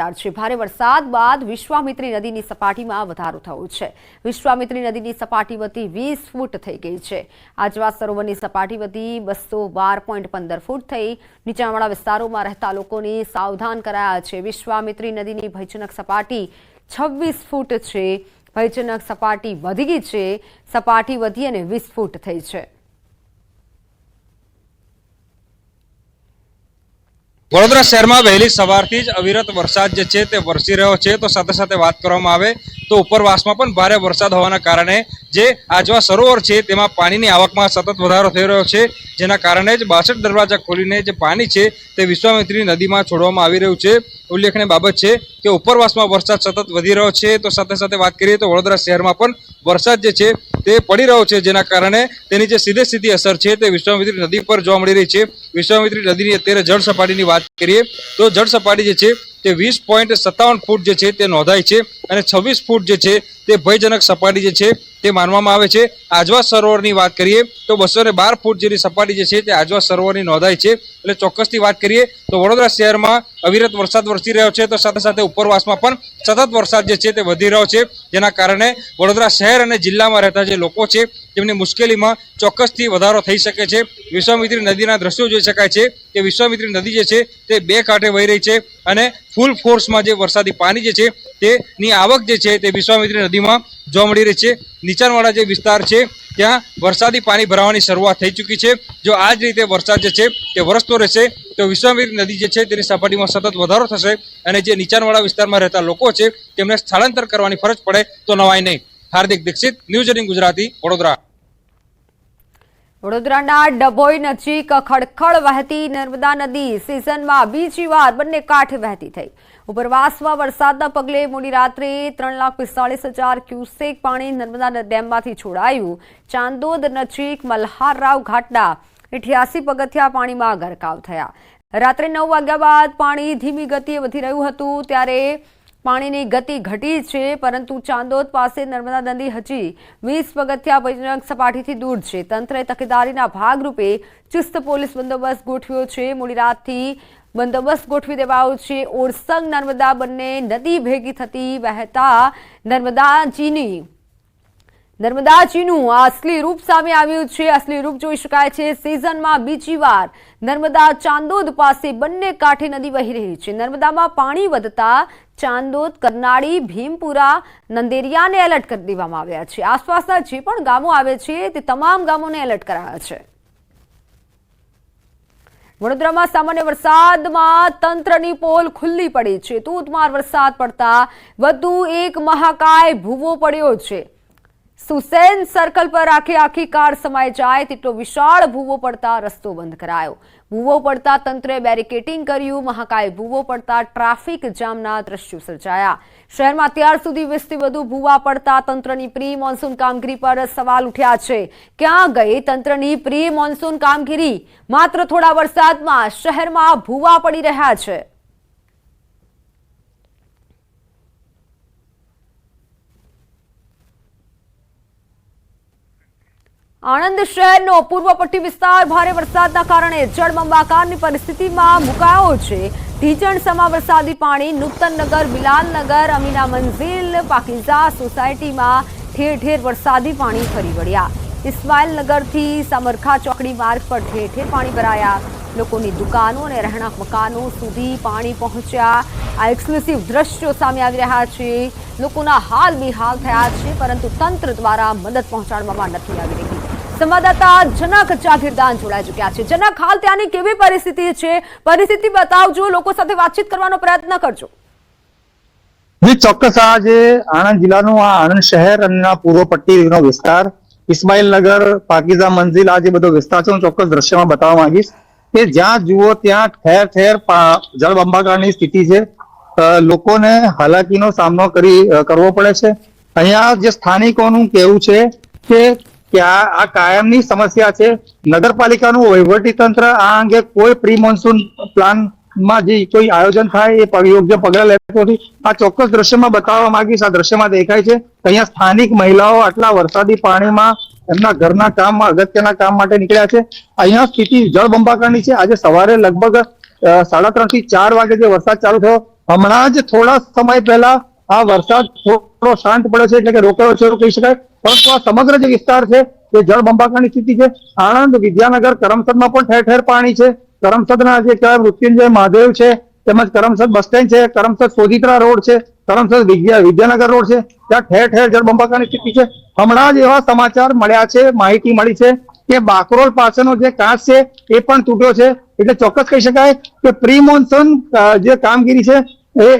ભારે વરસાદ બાદ વિશ્વામિત્રી નદીની સપાટીમાં વધારો થયો છે। વિશ્વામિત્રી નદીની સપાટી વધી 20 ફૂટ થઈ ગઈ છે। આજવા સરોવરની સપાટી વધી 212.15 ફૂટ થઈ। નીચાણવાળા વિસ્તારોમાં રહેતા લોકોને સાવધાન કરાયા છે। વિશ્વામિત્રી નદીની ભયજનક સપાટી 26 ફૂટ છે। ભયજનક સપાટી વધી ગઈ છે। સપાટી વધી અને 20 ફૂટ થઈ છે। વડોદરા શહેરમાં વહેલી સવારથી જ અવિરત વરસાદ જે છે તે વરસી રહ્યો છે। તો સાથે સાથે વાત કરવામાં આવે તો ઉપરવાસમાં પણ ભારે વરસાદ હોવાના કારણે જે આજવા સરોવર છે તેમાં પાણીની આવકમાં સતત વધારો થઈ રહ્યો છે, જેના કારણે જ 62 દરવાજા ખોલીને જે પાણી છે તે વિશ્વામિત્રી નદીમાં છોડવામાં આવી રહ્યું છે। ઉલ્લેખનીય બાબત છે કે ઉપરવાસમાં વરસાદ સતત વધી રહ્યો છે। તો સાથે સાથે વાત કરીએ તો વડોદરા શહેરમાં પણ વરસાદ જે છે તે પડી રહ્યો છે, જેના કારણે તેની જે સીધી અસર છે તે વિશ્વામિત્રી નદી પર જોવા મળી રહી છે। વિશ્વામિત્રી નદીની અત્યારે જળ સપાટીની વાત કરીએ તો જળ સપાટી જે છે તે 20.57 ફૂટ જે છે તે નોંધાઈ છે અને 26 ફૂટ જે છે તે ભયજનક સપાટી જે છે તે માનવામાં આવે છે। આજવા સરોવરની વાત કરીએ તો 212 ફૂટ જેવી સપાટી જે છે તે આજવા સરોવરની નોંધાઈ છે। એટલે ચોક્કસથી વાત કરીએ તો વડોદરા શહેરમાં અવિરત વરસાદ વરસી રહ્યો છે, તો સાથે સાથે ઉપરવાસમાં પણ સતત વરસાદ જે છે તે વધી રહ્યો છે, જેના કારણે વડોદરા શહેર અને જિલ્લામાં રહેતા જે લોકો છે તેમની મુશ્કેલીમાં ચોક્કસથી વધારો થઈ શકે છે। વિશ્વામિત્રી નદીના દ્રશ્યો જોઈ શકાય છે કે વિશ્વામિત્રી નદી જે છે તે બે કાંઠે વહી રહી છે અને ફૂલ ફોર્સમાં જે વરસાદી પાણી જે છે તેની આવક જે છે તે વિશ્વામિત્રી નદીમાં જોવા મળી રહી છે। નીચાણવાળા જે વિસ્તાર છે ત્યાં વરસાદી પાણી ભરાવાની શરૂઆત થઈ ચૂકી છે। જો આ જ રીતે વરસાદ જે છે તે વરસતો રહેશે તો વિશ્વામિત્રી નદી જે છે તેની સપાટીમાં સતત વધારો થશે અને જે નીચાણવાળા વિસ્તારમાં રહેતા લોકો છે તેમને સ્થળાંતર કરવાની ફરજ પડે તો નવાય નહીં। હાર્દિક દીક્ષિત, ન્યૂઝ 18 ગુજરાતી, વડોદરા। વડોદરાના ડભોઈ નજીક ખડખડ વહેતી નર્મદા નદી સિઝનમાં બીજી વાર બંને કાંઠે વહેતી થઈ। ઉપરવાસમાં વરસાદના પગલે મોડી રાત્રે 3,45,000 ક્યુસેક પાણી નર્મદા ડેમમાંથી છોડાયું। ચાંદોદ નજીક મલ્હારરાવ ઘાટના 88 પગથિયા પાણીમાં ગરકાવ થયા। રાત્રે 9 વાગ્યા બાદ પાણી ધીમી ગતિએ વધી રહ્યું હતું, ત્યારે પાણીની ગતિ ઘટી છે, પરંતુ ચાંદોદ પાસે નર્મદા નદી હજી 20 પગથિયા ભયજનક સપાટીથી દૂર છે। તંત્રે તકેદારીના ભાગરૂપે ચુસ્ત પોલીસ બંદોબસ્ત ગોઠવ્યો છે। મોડી રાતથી બંદોબસ્ત ગોઠવી દેવાયો છે। ઓરસંગ નર્મદા બંને નદી ભેગી થતી વહેતા નર્મદાજીનું અસલી રૂપ સામે આવ્યું છે। અસલી રૂપ જોઈ શકાય છે। સિઝનમાં બીજી વાર નર્મદા ચાંદોદ પાસે બંને કાંઠે નદી વહી રહી છે। નર્મદામાં પાણી વધતા ચાંદોદ, કરનાળી, ભીમપુરા, નંદેરિયાને એલર્ટ કરી દેવામાં આવ્યા છે। આસપાસના જે પણ ગામો આવે છે તે તમામ ગામોને એલર્ટ કરાયા છે। વડોદરામાં સામાન્ય વરસાદમાં તંત્રની પોલ ખુલ્લી પડી છે। ધોધમાર વરસાદ પડતા વધુ એક મહાકાય ભૂવો પડ્યો છે। સુસેન સર્કલ પર આખી કાર સમાઈ જાય તેટલો વિશાળ ભૂવો પડતા રસ્તો બંધ કરાયો। ભૂવો પડતા તંત્રે બેરિકેડિંગ કર્યું। મહાકાય ભૂવો પડતા ટ્રાફિક જામના દ્રશ્યો સર્જાયા। શહેરમાં અત્યાર સુધી 20થી વધુ ભૂવા પડતા તંત્રની પ્રી મોન્સૂન કામગીરી પર સવાલ ઉઠ્યા છે। ક્યાં ગઈ તંત્રની પ્રી મોન્સૂન કામગીરી? માત્ર થોડા વરસાદમાં શહેરમાં ભૂવા પડી રહ્યા છે। આણંદ શહેરનો પૂર્વ પટ્ટી વિસ્તાર ભારે વરસાદના કારણે જળબંબાકારની પરિસ્થિતિમાં મુકાયો છે। ઢીંચણસમા વરસાદી પાણી નૂતનનગર, બિલાલનગર, અમીના મંઝિલ, પાકીઝા સોસાયટીમાં ઠેર ઠેર વરસાદી પાણી ફરી વળ્યા। ઇસ્માઇલનગરથી સમરખા ચોકડી માર્ગ પર ઠેર ઠેર પાણી ભરાયા। લોકોની દુકાનો અને રહેણાંક મકાનો સુધી પાણી પહોંચ્યા। આ એક્સક્લુસિવ દ્રશ્યો સામે આવી રહ્યા છે। લોકોના હાલ બેહાલ થયા છે, પરંતુ તંત્ર દ્વારા મદદ પહોંચાડવામાં નથી આવી રહી। સંવાદદાતા જનક જાગીરદાર જોડાઈ ચૂક્યા છે। જનક, હાલ ત્યાંની કેવી પરિસ્થિતિ છે? પરિસ્થિતિ બતાવજો, લોકો સાથે વાતચીત કરવાનો પ્રયત્ન કરજો। ચોક્કસ આ જે આણંદ જિલ્લાનું આ આણંદ શહેર અને પૂર્વ પટ્ટીનો વિસ્તાર, ઇસ્માઇલનગર, પાકીઝા મંઝિલ, આ જે બધો વિસ્તાર છે હું ચોક્કસ દ્રશ્યમાં બતાવવા માંગીશ કે જ્યાં જુઓ ત્યાં ઠેર ઠેર જળબંબાકારની સ્થિતિ છે। લોકોને હાલાકીનો સામનો કરવો પડે છે। અહીંયા જે સ્થાનિકોનું કહેવું છે કે આ કાયમની સમસ્યા છે। નગરપાલિકાનું વહીવટી તંત્ર આ અંગે કોઈ પ્રી મોન્સૂન પ્લાનમાં જે કોઈ આયોજન થાય એ યોગ્ય પગલા લેતું નથી। આ ચોક્કસ દ્રશ્યમાં બતાવવા માંગીશ। આ દ્રશ્યમાં દેખાય છે અહીંયા સ્થાનિક મહિલાઓ આટલા વરસાદી પાણીમાં એમના ઘરના કામ, અગત્યના કામ માટે નીકળ્યા છે। અહીંયા સ્થિતિ જળબંબાકારની છે। આજે સવારે લગભગ 3:30 થી 4 વાગે જે વરસાદ ચાલુ થયો, હમણાં જ થોડા સમય પહેલા આ વરસાદ થોડો શાંત પડ્યો છે, એટલે કે રોકાયો છે એવું કહી શકાય, પરંતુ આ સમગ્ર જે વિસ્તાર છે તે જળબંબાકારની સ્થિતિ છે. આણંદ, વિદ્યાનગર, કરમસદમાં પણ ઠેર ઠેર પાણી છે. કરમસદના જે કહેવાય મૃત્યુંજય મહાદેવ છે, તેમજ કરમસદ બસ સ્ટેન્ડ છે, કરમસદ સોજિત્રા રોડ છે, કરમસદ વિદ્યાનગર રોડ છે, ત્યાં ઠેર ઠેર જળબંબાકારની સ્થિતિ છે. હમણાં જ એવા સમાચાર મળ્યા છે, માહિતી મળી છે કે બાકરોલ પાસેનો જે કાંચ છે એ પણ તૂટ્યો છે. એટલે ચોક્કસ કહી શકાય કે પ્રી મોન્સૂન જે કામગીરી છે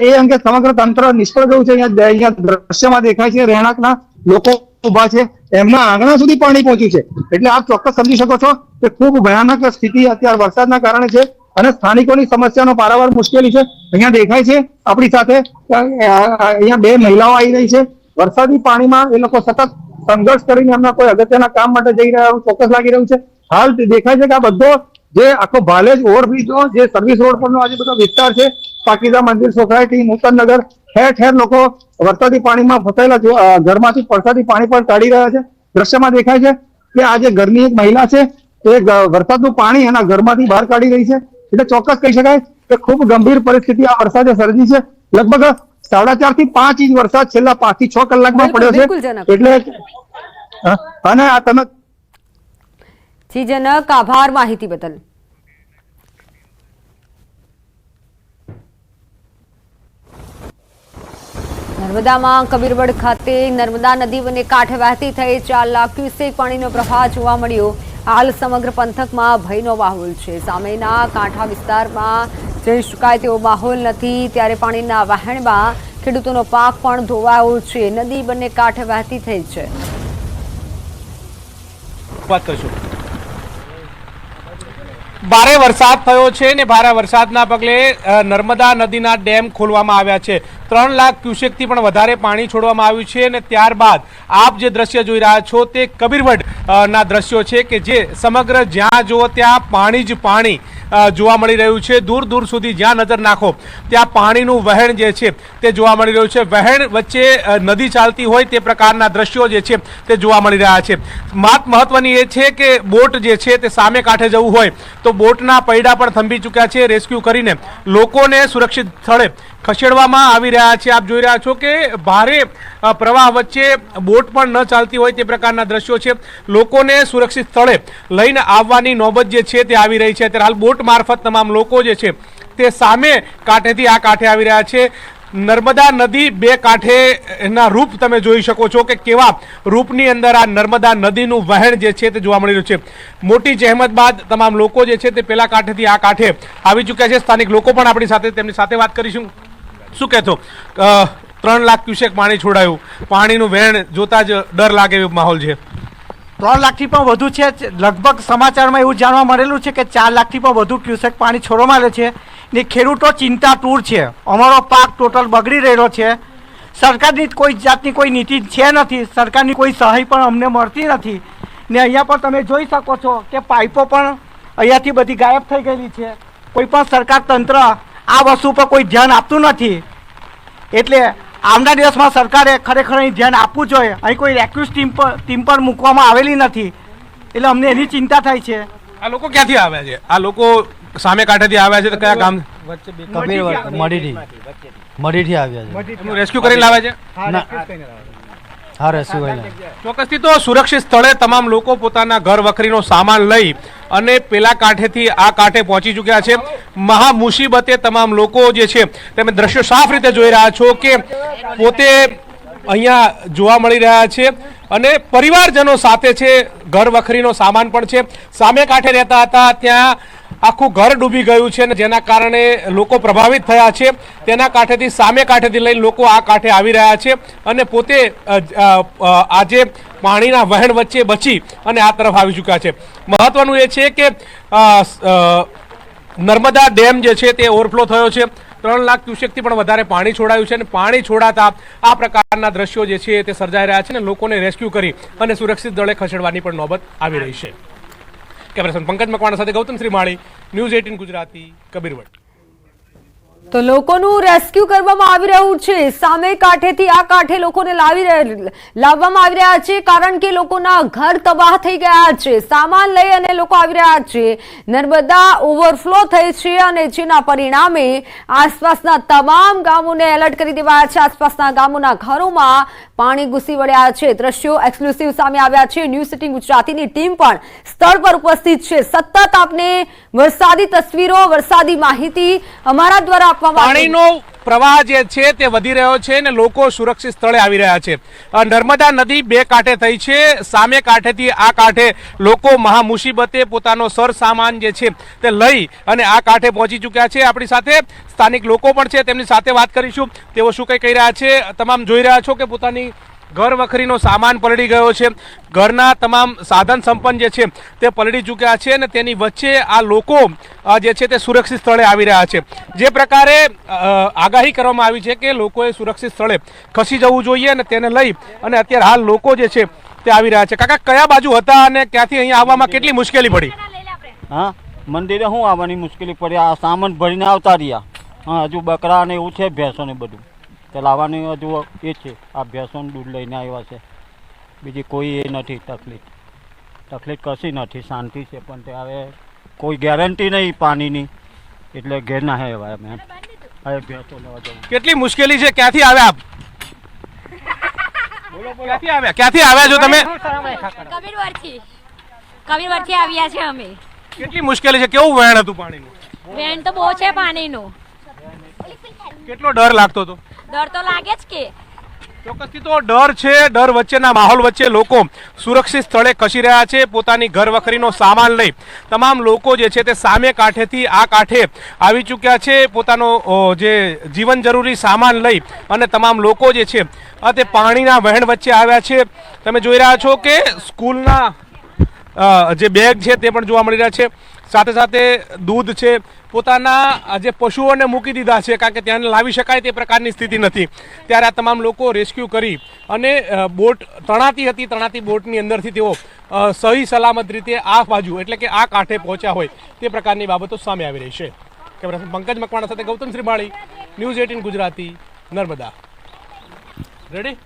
એ અંગે સમગ્ર તંત્ર નિષ્ફળ ગયું છે. અહીંયા દ્રશ્યમાં દેખાય છે રહેણાંકના લોકો ઉભા છે, એમના આંગણા સુધી પાણી પહોંચ્યું છે. એટલે આપ ચોક્કસ સમજી શકો છો કે ખૂબ ભયાનક સ્થિતિ અત્યારે વરસાદના કારણે છે અને સ્થાનિકોની સમસ્યાનો પારાવાર મુશ્કેલી છે. અહીંયા દેખાય છે આપણી સાથે અહીંયા બે મહિલાઓ આવી રહી છે. વરસાદી પાણીમાં એ લોકો સતત સંઘર્ષ કરીને એમના કોઈ અગત્યના કામ માટે જઈ રહ્યા એવું ચોક્કસ લાગી રહ્યું છે. હાલ દેખાય છે કે આ બધો જે આખો ભાલેજ ઓવરબ્રિજનો જે સર્વિસ રોડ પરનો આજે બધો વિસ્તાર છે, પાકીઝા મંદિર સોસાયટી, નૂતનનગર, ઠેર ઠેર લોકો વરસાદી પાણીમાં ફસાયેલા ઘરમાંથી વરસાદી પાણી પણ કાઢી રહ્યા છે. દ્રશ્યમાં દેખાય છે કે આ જે ઘરની એક મહિલા છે તે વરસાદનું પાણી એના ઘરમાંથી બહાર કાઢી રહી છે. એટલે ચોક્કસ કહી શકાય કે ખૂબ ગંભીર પરિસ્થિતિ આ વરસાદે સર્જી છે. લગભગ 4.5 થી 5 ઇંચ વરસાદ છેલ્લા 5 થી 6 કલાકમાં પડ્યો છે. એટલે અને આ તમે જી જનક, આભાર માહિતી બદલ. નર્મદામાં કબીરવડ ખાતે નર્મદા નદી બને કાંઠે વહેતી થઈ 4 લાખ ક્યુસેક પાણીનો પ્રવાહ જોવા મળ્યો. હાલ સમગ્ર પંથકમાં ભયનો માહોલ છે. સામેના કાંઠા વિસ્તારમાં જઈ શકાય તેવો માહોલ નથી, ત્યારે પાણીના વહેણમાં ખેડૂતોનો પાક પણ ધોવાયો છે. નદી બંને કાંઠે વહેતી થઈ છે. વાત કરશું. ભારે વરસાદ થયો છે ને ભારે વરસાદના પગલે નર્મદા નદીના ડેમ ખોલવામાં આવ્યા છે. 3 લાખ ક્યુસેકથી પણ વધારે પાણી છોડવામાં આવ્યું છે અને ત્યારબાદ આપ જે દ્રશ્ય જોઈ રહ્યા છો તે કબીરવડ ના દ્રશ્યો છે કે જે સમગ્ર જ્યાં જુઓ ત્યાં પાણી જ પાણી જોવા મળી રહ્યું છે. દૂર દૂર સુધી જ્યાં નજર નાખો ત્યાં પાણીનું વહેણ જે છે તે જોવા મળી રહ્યું છે. વહેણ વચ્ચે નદી ચાલતી હોય તે પ્રકારના દ્રશ્યો જે છે તે જોવા મળી રહ્યા છે. મહત્વની એ છે કે બોટ જે છે તે સામે કાંઠે જવું હોય તો બોટના પૈડા પણ થંભી ચૂક્યા છે. રેસ્ક્યુ કરીને લોકોને સુરક્ષિત સ્થળે ખસેડવામાં આવી રહ્યા છે. આપ જોઈ રહ્યા છો કે ભારે પ્રવાહ વચ્ચે બોટ પણ ન ચાલતી હોય તે પ્રકારના દ્રશ્યો છે. લોકોને સુરક્ષિત સ્થળે લઈને આવવાની નોબત જે છે તે આવી રહી છે. ત્યારે હાલ બોટ મારફત તમામ લોકો જે છે તે સામે કાંઠેથી આ કાંઠે આવી રહ્યા છે. નર્મદા નદી બે કાંઠેના રૂપ તમે જોઈ શકો છો કે કેવા રૂપની અંદર આ નર્મદા નદીનું વહેણ જે છે તે જોવા મળી રહ્યું છે. મોટી જહેમત બાદ તમામ લોકો જે છે તે પેલા કાંઠેથી આ કાંઠે આવી ચૂક્યા છે. સ્થાનિક લોકો પણ આપણી સાથે તેમની સાથે વાત કરીશું. શું કહેતો 3 લાખ ક્યુસેક પાણી છોડાયું, પાણીનું વહેણ જોતા જ ડર લાગે એવો માહોલ છે. 3 લાખથી પણ વધુ છે. લગભગ સમાચારમાં એવું જાણવા મળેલું છે કે 4 લાખથી પણ વધુ ક્યુસેક પાણી છોડવામાં આવે છે ને ખેડૂતો ચિંતાતુર છે. અમારો પાક ટોટલ બગડી રહેલો છે. સરકારની કોઈ જાતની કોઈ નીતિ છે નથી, સરકારની કોઈ સહાય પણ અમને મળતી નથી. ને અહીંયા પણ તમે જોઈ શકો છો કે પાઇપો પણ અહીંયાથી બધી ગાયબ થઈ ગયેલી છે. કોઈ પણ સરકાર તંત્ર આ વસ્તુ પર કોઈ ધ્યાન આપતું નથી. એટલે આવનાર દિવસમાં સરકારે ખરેખર અહીં ધ્યાન આપવું જોઈએ. અહીં કોઈ રેસ્ક્યુ ટીમ પણ મૂકવામાં આવેલી નથી, એટલે અમને એની ચિંતા થાય છે. આ લોકો ક્યાંથી આવ્યા છે? આ લોકો સામે કાંઠેથી આવ્યા છે તો કયા ગામ? મડીથી આવ્યા છે. એમનું રેસ્ક્યુ કરીને લાવ્યા છે? હા, રેસ્ક્યુ કરીને. ચોક્કસથી તો સુરક્ષિત સ્થળે તમામ લોકો પોતાના ઘર વખરીનો સામાન લઈ અને પેલા કાંઠેથી આ કાંઠે પહોંચી ચૂક્યા છે. મહા મુસીબતે તમામ લોકો જે છે તમે દ્રશ્યો સાફ રીતે જોઈ રહ્યા છો કે પોતે અહીંયા જોવા મળી રહ્યા છે અને પરિવારજનો સાથે છે. ઘર વખરીનો સામાન પણ છે. સામે કાંઠે રહેતા હતા ત્યાં આખું ઘર ડૂબી ગયું છે અને જેના કારણે લોકો પ્રભાવિત થયા છે. તેના કાંઠેથી સામે કાંઠેથી લઈને લોકો આ કાંઠે આવી રહ્યા છે અને પોતે આજે પાણીના વહેણ વચ્ચે બચી અને આ તરફ આવી ચૂક્યા છે. મહત્વનું એ છે કે નર્મદા ડેમ જે છે તે ઓવરફ્લો થયો છે. 3 લાખ ક્યુસેકથી પણ વધારે પાણી છોડાયું છે અને પાણી છોડાતા આ પ્રકારના દ્રશ્યો જે છે તે સર્જાઈ રહ્યા છે અને લોકોને રેસ્ક્યુ કરી અને સુરક્ષિત દળે ખસેડવાની પણ નોબત આવી રહી છે. કેમેરામેન પંકજ મકવાણા સાથે ગૌતમ શ્રીમાળી, ન્યૂઝ 18 ગુજરાતી, કબીરવડ. તો લોકોનું રેસ્ક્યુ કરવામાં આવી રહ્યું છે. સામે કાંઠેથી આ કાંઠે લોકોને લાવવામાં આવી રહ્યા છે, કારણ કે લોકોના ઘર તબાહ થઈ ગયા છે. સામાન લઈ અને લોકો આવી રહ્યા છે. નર્મદા ઓવરફ્લો થઈ છે અને જેના પરિણામે આસપાસના તમામ ગામોને એલર્ટ કરી દેવાયા છે. આસપાસના ગામોના ઘરોમાં પાણી ઘૂસી વળ્યા છે. દ્રશ્યો એક્સક્લુસિવ સામે આવ્યા છે. ન્યૂઝ 18 ગુજરાતીની ટીમ પણ સ્થળ પર ઉપસ્થિત છે. સતત આપને વરસાદી તસવીરો, વરસાદી માહિતી અમારા દ્વારા પાણીનો પ્રવાહ જે છે તે વધી રહ્યો છે અને લોકો સુરક્ષિત સ્થળે આવી રહ્યા છે. નર્મદા નદી બે કાંઠે થઈ છે. સામે કાંઠેથી આ કાંઠે લોકો મહા મુસીબતે પોતાનો સર સામાન જે છે તે લઈ અને આ કાંઠે પહોંચી ચૂક્યા છે. આપણી સાથે સ્થાનિક લોકો પણ છે, તેમની સાથે વાત કરીશું. તેઓ શું કંઈ કહી રહ્યા છે. તમામ જોઈ રહ્યા છો કે પોતાની ઘર વખરીનો સામાન પલળી ગયો છે. ઘરના તમામ સાધન સંપન્ન જે છે તે પલળી ચૂક્યા છે અને તેની વચ્ચે આ લોકો જે છે તે સુરક્ષિત સ્થળે આવી રહ્યા છે. જે પ્રકારે આગાહી કરવામાં આવી છે કે લોકોએ સુરક્ષિત સ્થળે ખસી જવું જોઈએ અને તેને લઈ અને અત્યારે હાલ લોકો જે છે તે આવી રહ્યા છે. કાકા, કયા બાજુ હતા અને ક્યાંથી અહીંયા આવવામાં કેટલી મુશ્કેલી પડી? હા, મંદિરે શું આવવાની મુશ્કેલી પડી? આ સામાન ભરીને આવતા રહ્યા. હા, હજુ બકરા ને એવું છે, ભેંસો ને બધું તે લાવવાની હજુ એ છે. આ ભેંસોનું દૂધ લઈને આવ્યા છે, બીજી કોઈ એ નથી તકલીફ કશી નથી, શાંતિ છે. પણ તે હવે કોઈ ગેરંટી નહીં પાણીની, એટલે ઘેર ના હે હવે હવે ભેંસો લેવા જવું. કેટલી મુશ્કેલી છે? ક્યાંથી આવ્યા આપ? ક્યાંથી આવ્યા છો તમે? કબીરવરથી આવ્યા છે અમે. કેટલી મુશ્કેલી છે? કેવું વહેણ હતું પાણીનું? વેણ તો બહુ છે પાણીનું. કેટલો ડર લાગતો હતો? ડર તો લાગે જ કે. ચોક્કસથી તો ડર છે. ડર વચ્ચેના માહોલ વચ્ચે લોકો સુરક્ષિત સ્થળે ખસી રહ્યા છે. પોતાની ઘર વખરીનો સામાન લઈ તમામ લોકો જે છે તે સામે કાંઠેથી આ કાંઠે આવી ચૂક્યા છે. પોતાનો જે જીવન જરૂરી સામાન લઈ અને તમામ લોકો જે છે તે પાણીના વહેણ વચ્ચે આવ્યા છે. તમે જોઈ રહ્યા છો કે સ્કૂલના જે બેગ છે તે પણ જોવા મળી રહ્યા છે. સાથે સાથે દૂધ છે, પોતાના જે પશુઓને મૂકી દીધા છે, કારણ કે ત્યાં લાવી શકાય તે પ્રકારની સ્થિતિ નથી. ત્યારે આ તમામ લોકો રેસ્ક્યુ કરી અને બોટ તણાતી હતી, તણાતી બોટની અંદરથી તેઓ સહી સલામત રીતે આ બાજુ એટલે કે આ કાંઠે પહોંચ્યા હોય તે પ્રકારની બાબતો સામે આવી રહી છે. કેમેરા પંકજ મકવાણા સાથે ગૌતમ શ્રીમાળી, ન્યૂઝ 18 ગુજરાતી, નર્મદા. રેડી?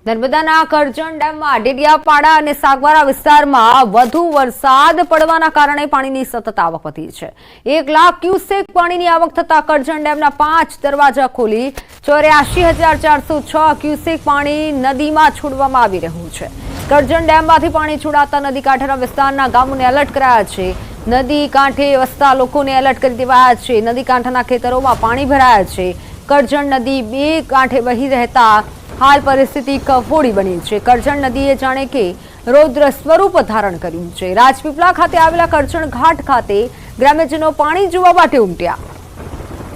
નર્મદાના કરજણ ડેમમાં ડેડિયાપાડા અને સાગવારા વિસ્તારમાં વધુ વરસાદ પડવાના કારણે પાણીની સતત આવક વધી છે. 1 લાખ ક્યુસેક પાણીની આવક થતા કરજણ ડેમના 5 દરવાજા ખોલી 84,406 ક્યુસેક પાણી નદીમાં છોડવામાં આવી રહ્યું છે. કરજણ ડેમમાંથી પાણી છોડાતા નદી કાંઠેના વિસ્તારના ગામોને એલર્ટ કરાયા છે. નદી કાંઠે વસતા લોકોને એલર્ટ કરી દેવાયા છે. નદી કાંઠાના ખેતરોમાં પાણી ભરાયા છે. કરજણ નદી બે કાંઠે વહી રહેતા હાલ પરિસ્થિતિ કફોડી બની છે. કરજણ નદીએ જાણે કે રૌદ્ર સ્વરૂપ ધારણ કર્યું છે. રાજપીપળા ખાતે આવેલા કરજણ ઘાટ ખાતે ગ્રામ્યજનો પાણી જોવા માટે ઉમટ્યા.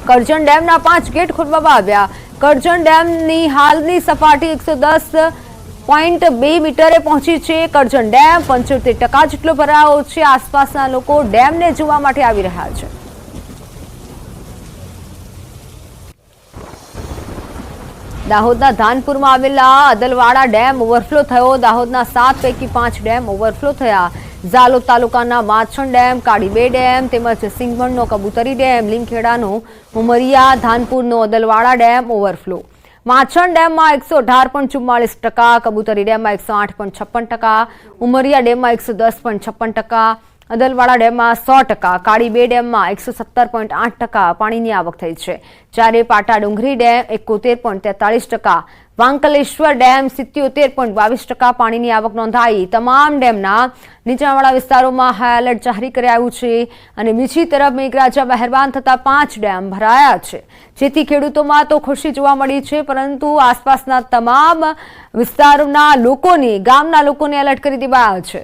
કરજણ ડેમના 5 ગેટ ખોલવામાં આવ્યા. કરજણ ડેમની હાલની સપાટી 110.2 મીટરે પહોંચી છે. કરજણ ડેમ 75% જેટલો ભરાયો છે. આસપાસના લોકો ડેમને જોવા માટે આવી રહ્યા છે. દાહોદના ધાનપુરમાં આવેલા અદલવાડા ડેમ ઓવરફ્લો થયો. દાહોદના 7 પૈકી 5 ડેમ ઓવરફ્લો થયા. ઝાલોદ તાલુકાના માછણ ડેમ, કાળીબે ડેમ તેમજ સિંગવણનો Kabutari dam, લીમખેડાનો Umaria, ધાનપુરનો Adalwada dam overflow. માછણ ડેમમાં 118.44%, કબૂતરી ડેમમાં 108.56%, ઉમરિયા ડેમમાં 110.56%, અદલવાડા ડેમમાં 100%, કાળીબે ડેમમાં 117.8% પાણીની આવક થઈ છે. જ્યારે પાટા ડુંગરી ડેમ 71.43%, વાંકલેશ્વર ડેમ 77.22% પાણીની આવક નોંધાઈ. તમામ ડેમના નીચાણવાળા વિસ્તારોમાં હાઈ એલર્ટ જાહેર કરાયું છે અને બીજી તરફ મેઘરાજા મહેરબાન થતા 5 ડેમ ભરાયા છે, જેથી ખેડૂતોમાં તો ખુશી જોવા મળી છે, પરંતુ આસપાસના તમામ વિસ્તારોના લોકોને, ગામના લોકોને એલર્ટ કરી દેવાયા છે.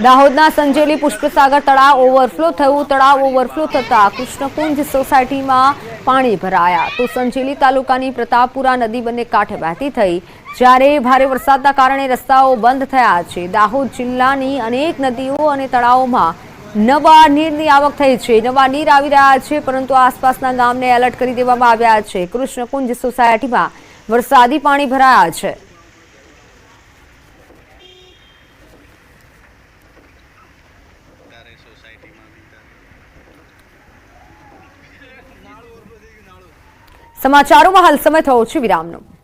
દાહોદના સંજેલી પુષ્પસાગર તળાવ ઓવરફ્લો થયું. તળાવ ઓવરફ્લો થતા કૃષ્ણકુંજ સોસાયટીમાં પાણી ભરાયા. તો સંજેલી તાલુકાની પ્રતાપપુરા નદી બંને કાંઠે વહેતી થઈ. જ્યારે ભારે વરસાદના કારણે રસ્તાઓ બંધ થયા છે. દાહોદ જિલ્લાની અનેક નદીઓ અને તળાવોમાં નવા નીરની આવક થઈ છે. નવા નીર આવી રહ્યા છે, પરંતુ આસપાસના ગામને એલર્ટ કરી દેવામાં આવ્યા છે. કૃષ્ણકુંજ સોસાયટીમાં વરસાદી પાણી ભરાયા છે. સમાચારોમાં હાલ સમય થયો છે વિરામનો.